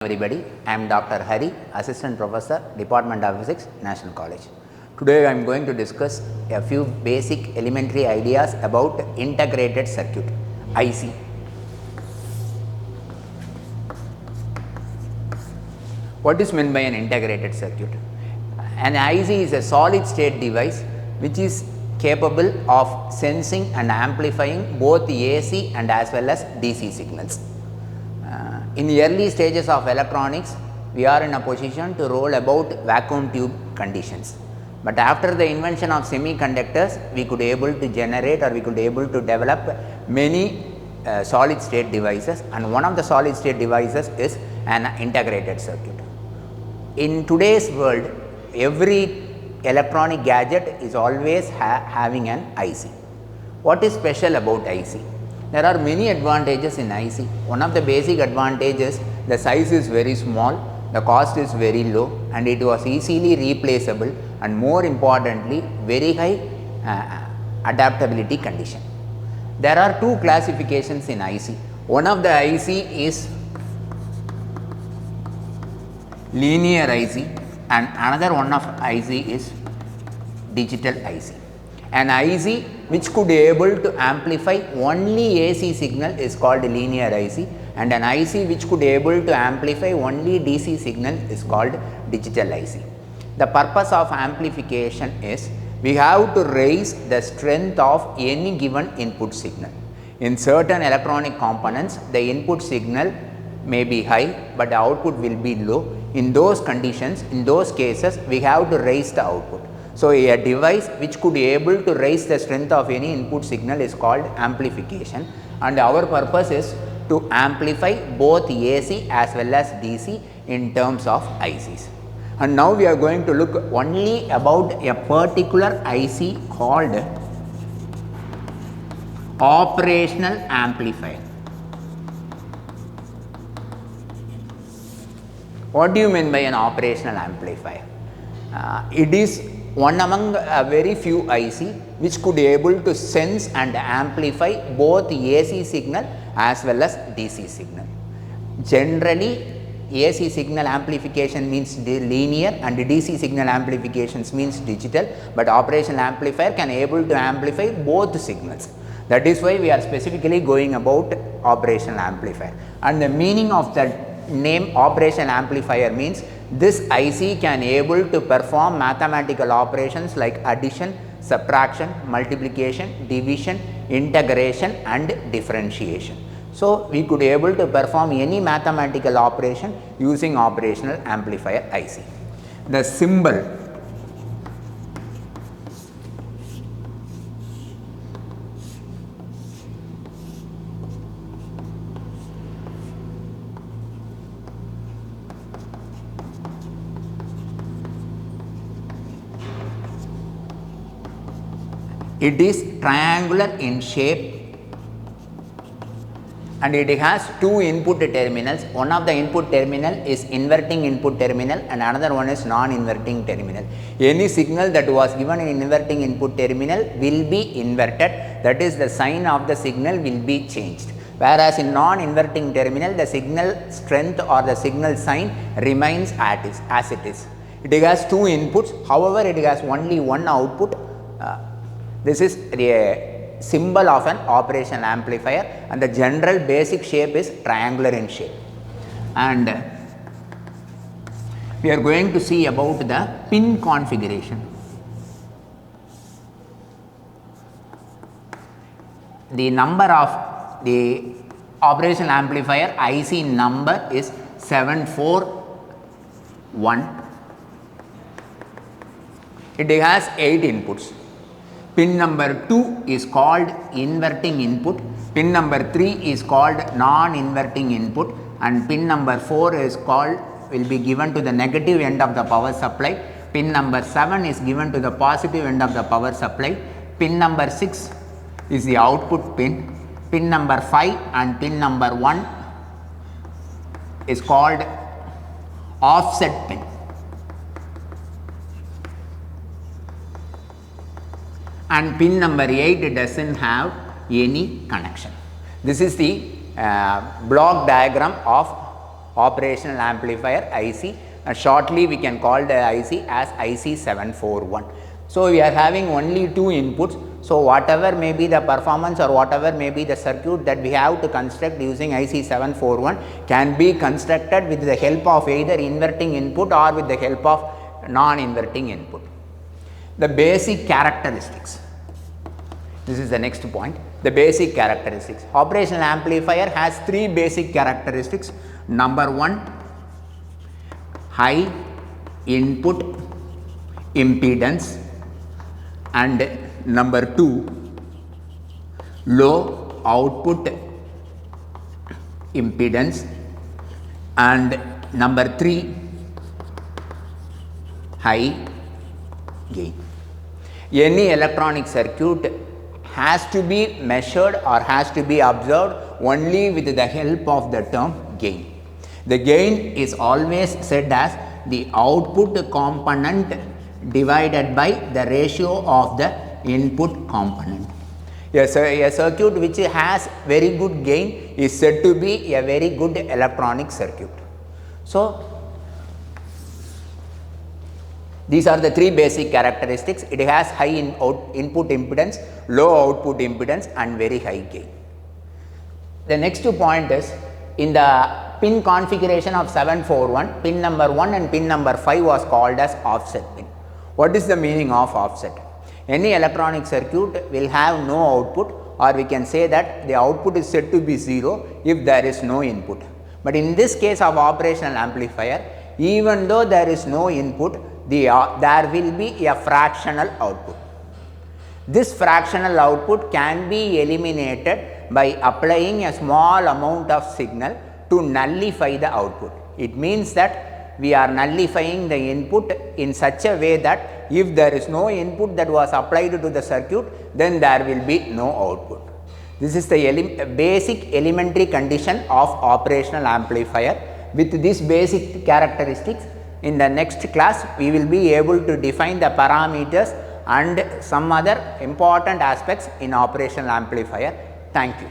Everybody, I am Dr. Hari, Assistant Professor, Department of Physics, National College. Today I am going to discuss a few basic elementary ideas about integrated circuit, IC. What is meant by an integrated circuit? An IC is a solid state device which is capable of sensing and amplifying both AC and as well as DC signals. In the early stages of electronics, we are in a position to roll about vacuum tube conditions. But after the invention of semiconductors, we could able to generate or we could able to develop many solid state devices, and one of the solid state devices is an integrated circuit. In today's world, every electronic gadget is always having an IC. What is special about IC? There are many advantages in IC. One of the basic advantages, the size is very small, the cost is very low, and it was easily replaceable, and more importantly very high adaptability condition. There are two classifications in IC. One of the IC is linear IC and another one of IC is digital IC. An IC which could be able to amplify only AC signal is called linear IC, and an IC which could be able to amplify only DC signal is called digital IC. The purpose of amplification is we have to raise the strength of any given input signal. In certain electronic components, the input signal may be high but the output will be low. In those conditions, in those cases, we have to raise the output. So, a device which could be able to raise the strength of any input signal is called amplification, and our purpose is to amplify both AC as well as DC in terms of ICs. And now we are going to look only about a particular IC called operational amplifier. What do you mean by an operational amplifier? It is one among very few IC which could be able to sense and amplify both AC signal as well as DC signal. Generally, AC signal amplification means linear and DC signal amplifications means digital, but operational amplifier can able to amplify both signals. That is why we are specifically going about operational amplifier, and the meaning of that name operational amplifier means this IC can able to perform mathematical operations like addition, subtraction, multiplication, division, integration and differentiation. So, we could able to perform any mathematical operation using operational amplifier IC. The symbol it is triangular in shape and it has two input terminals. One of the input terminal is inverting input terminal and another one is non-inverting terminal. Any signal that was given in inverting input terminal will be inverted, that is the sign of the signal will be changed. Whereas in non-inverting terminal, the signal strength or the signal sign remains as it is. It has two inputs, however it has only one output. This is a symbol of an operational amplifier, and the general basic shape is triangular in shape. And we are going to see about the pin configuration. The number of the operational amplifier IC number is 741. It has 8 inputs. Pin number 2 is called inverting input, pin number 3 is called non-inverting input, and pin number 4 is called will be given to the negative end of the power supply, pin number 7 is given to the positive end of the power supply, pin number 6 is the output pin, pin number 5 and pin number 1 is called offset pin. And pin number 8 does not have any connection. This is the block diagram of operational amplifier IC, and shortly we can call the IC as IC 741. So, we are having only two inputs. So, whatever may be the performance or whatever may be the circuit that we have to construct using IC 741 can be constructed with the help of either inverting input or with the help of non-inverting input. The basic characteristics. This is the next point. The basic characteristics. Operational amplifier has three basic characteristics. Number one, high input impedance, and number two, low output impedance, and number three, high gain. Any electronic circuit has to be measured or has to be observed only with the help of the term gain. The gain is always said as the output component divided by the ratio of the input component. A circuit which has very good gain is said to be a very good electronic circuit. So, these are the three basic characteristics. It has high input impedance, low output impedance, and very high gain. The next point is, in the pin configuration of 741, pin number 1 and pin number 5 was called as offset pin. What is the meaning of offset? Any electronic circuit will have no output, or we can say that the output is said to be 0 if there is no input. But in this case of operational amplifier, even though there is no input, there will be a fractional output. This fractional output can be eliminated by applying a small amount of signal to nullify the output. It means that we are nullifying the input in such a way that if there is no input that was applied to the circuit, then there will be no output. This is the basic elementary condition of operational amplifier. With these basic characteristics, in the next class we will be able to define the parameters and some other important aspects in operational amplifier. Thank you.